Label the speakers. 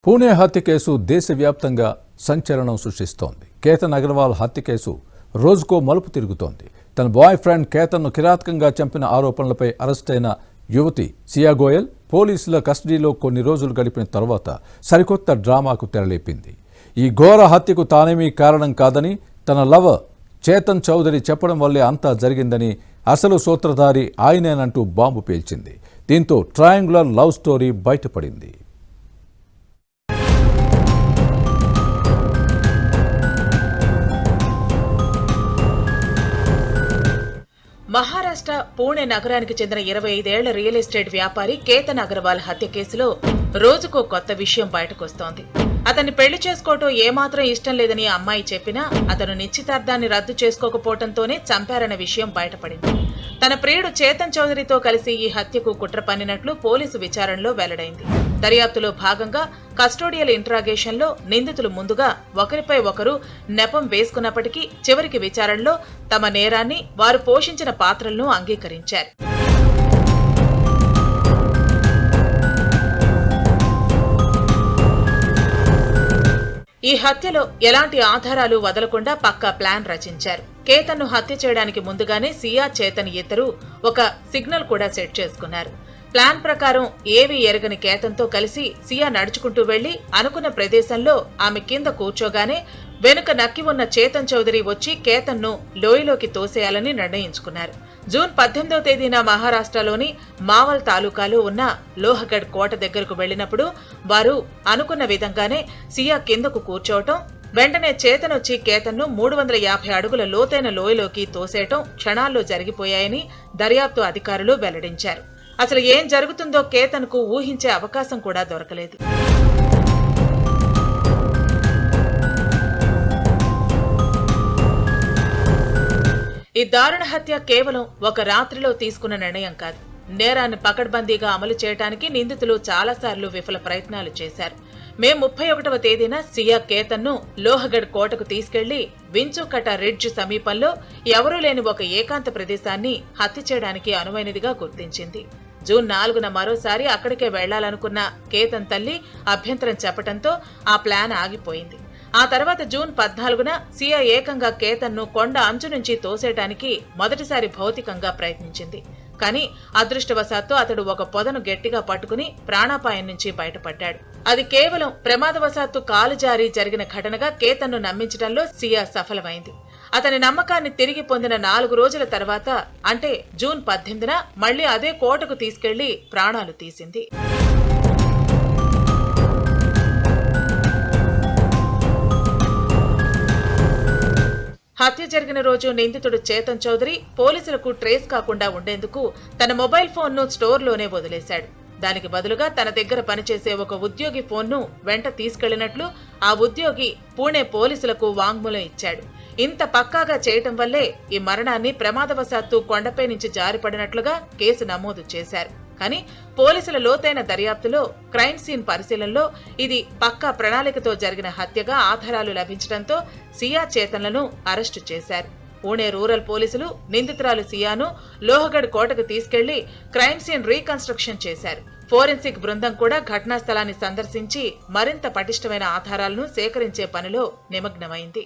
Speaker 1: పూణే హత్య కేసు దేశవ్యాప్తంగా సంచలనం సృష్టిస్తోంది. కేతన్ అగర్వాల్ హత్య కేసు రోజుకో మలుపు తిరుగుతోంది. తన బాయ్ ఫ్రెండ్ కేతన్ను కిరాతకంగా చంపిన ఆరోపణలపై అరెస్టైన యువతి సియా గోయల్ పోలీసుల కస్టడీలో కొన్ని రోజులు గడిపిన తర్వాత సరికొత్త డ్రామాకు తెరలేపింది. ఈ ఘోర హత్యకు తానేమీ కారణం కాదని, తన లవర్ చేతన్ చౌదరి చెప్పడం వల్లే అంతా జరిగిందని, అసలు సూత్రధారి ఆయనేనంటూ బాంబు పేల్చింది. దీంతో ట్రయాంగులర్ లవ్ స్టోరీ బయటపడింది.
Speaker 2: మహారాష్ట్ర పూణే నగరానికి చెందిన 25 ఏళ్ల రియల్ ఎస్టేట్ వ్యాపారి కేతన్ అగర్వాల్ హత్య కేసులో రోజుకో కొత్త విషయం బయటకొస్తోంది. అతన్ని పెళ్లి చేసుకోవటం ఏమాత్రం ఇష్టం లేదని అమ్మాయి చెప్పినా అతను నిశ్చితార్థాన్ని రద్దు చేసుకోకపోవడంతోనే చంపారన్న విషయం బయటపడింది. తన ప్రియుడు చేతన్ చౌదరితో కలిసి ఈ హత్యకు కుట్ర పన్నినట్లు పోలీసు విచారణలో వెల్లడైంది. దర్యాప్తులో భాగంగా కస్టోడియల్ ఇంట్రాగేషన్లో నిందితులు ముందుగా ఒకరిపై ఒకరు నెపం వేసుకున్నప్పటికీ చివరికి విచారణలో తమ నేరాన్ని, వారు పోషించిన పాత్రలను అంగీకరించారు. ఈ హత్యలో ఎలాంటి ఆధారాలు వదలకుండా పక్కా ప్లాన్ రచించారు. కేతన్ను హత్య చేయడానికి ముందుగానే సియా, చేతన్ ఇద్దరు ఒక సిగ్నల్ కూడా సెట్ చేసుకున్నారు. ప్లాన్ ప్రకారం ఏవి ఎరగని కేతన్తో కలిసి సియా నడుచుకుంటూ వెళ్లి అనుకున్న ప్రదేశంలో ఆమె కింద కూర్చోగానే వెనుక నక్కి ఉన్న చేతన్ చౌదరి వచ్చి కేతన్ను లోయలోకి తోసేయాలని నిర్ణయించుకున్నారు. జూన్ 18వ తేదీన మహారాష్ట్రలోని మావల్ తాలూకాలో ఉన్న లోహగఢ్ కోట దగ్గరకు వెళ్లినప్పుడు వారు అనుకున్న విధంగానే సియా కిందకు కూర్చోవటం, వెంటనే చేతన్ వచ్చి కేతన్ను 350 అడుగుల లోతైన లోయలోకి తోసేయటం క్షణాల్లో జరిగిపోయాయని దర్యాప్తు అధికారులు వెల్లడించారు. అసలు ఏం జరుగుతుందో కేతన్కు ఊహించే అవకాశం కూడా దొరకలేదు. ఈ దారుణ హత్య కేవలం ఒక రాత్రిలో తీసుకున్న నిర్ణయం కాదు. నేరాన్ని పకడ్బందీగా అమలు చేయడానికి నిందితులు చాలాసార్లు విఫల ప్రయత్నాలు చేశారు. మే 31వ తేదీన సియా కేతన్ను లోహగఢ్ కోటకు తీసుకెళ్లి వించుకట రిడ్జ్ సమీపంలో ఎవరూ లేని ఒక ఏకాంత ప్రదేశాన్ని హత్య చేయడానికి అనువైనదిగా గుర్తించింది. జూన్ 4న మరోసారి అక్కడికే వెళ్లాలనుకున్న కేతన్ తల్లి అభ్యంతరం చెప్పడంతో ఆ ప్లాన్ ఆగిపోయింది. ఆ తర్వాత జూన్ 14న సియా ఏకంగా కేతన్ను కొండ అంచు నుంచి తోసేయటానికి మొదటిసారి భౌతికంగా ప్రయత్నించింది. కానీ అదృష్టవశాత్తు అతడు ఒక పొదను గట్టిగా పట్టుకుని ప్రాణాపాయం నుంచి బయటపడ్డాడు. అది కేవలం ప్రమాదవశాత్తు కాలు జారి జరిగిన ఘటనగా కేతన్ను నమ్మించడంలో సియా సఫలమైంది. అతని నమ్మకాన్ని తిరిగి పొందిన 4 రోజుల తర్వాత అంటే జూన్ 18న మళ్లీ అదే కోటకు తీసుకెళ్లి ప్రాణాలు తీసింది. హత్య జరిగిన రోజు నిందితుడు చేతన్ చౌదరి పోలీసులకు ట్రేస్ కాకుండా ఉండేందుకు తన మొబైల్ ఫోన్ను స్టోర్లోనే వదిలేశాడు. దానికి బదులుగా తన దగ్గర పనిచేసే ఒక ఉద్యోగి ఫోన్ను వెంట తీసుకెళ్లినట్లు ఆ ఉద్యోగి పూణే పోలీసులకు వాంగ్మూలం ఇచ్చాడు. ఇంత పక్కాగా చేయటం వల్లే ఈ మరణాన్ని ప్రమాదవశాత్తు కొండపై నుంచి జారిపడినట్లుగా కేసు నమోదు చేశారు. కానీ పోలీసుల లోతైన దర్యాప్తులో, క్రైమ్ సీన్ పరిశీలనలో ఇది పక్కా ప్రణాళికతో జరిగిన హత్యగా ఆధారాలు లభించడంతో సియా, చేతన్లను అరెస్టు చేశారు. పూణే రూరల్ పోలీసులు నిందితురాలు సియాను లోహగఢ్ కోటకు తీసుకెళ్లి క్రైమ్ సీన్ రీకన్స్ట్రక్షన్ చేశారు. ఫోరెన్సిక్ బృందం కూడా ఘటనా స్థలాన్ని సందర్శించి మరింత పటిష్టమైన ఆధారాలను సేకరించే పనిలో నిమగ్నమైంది.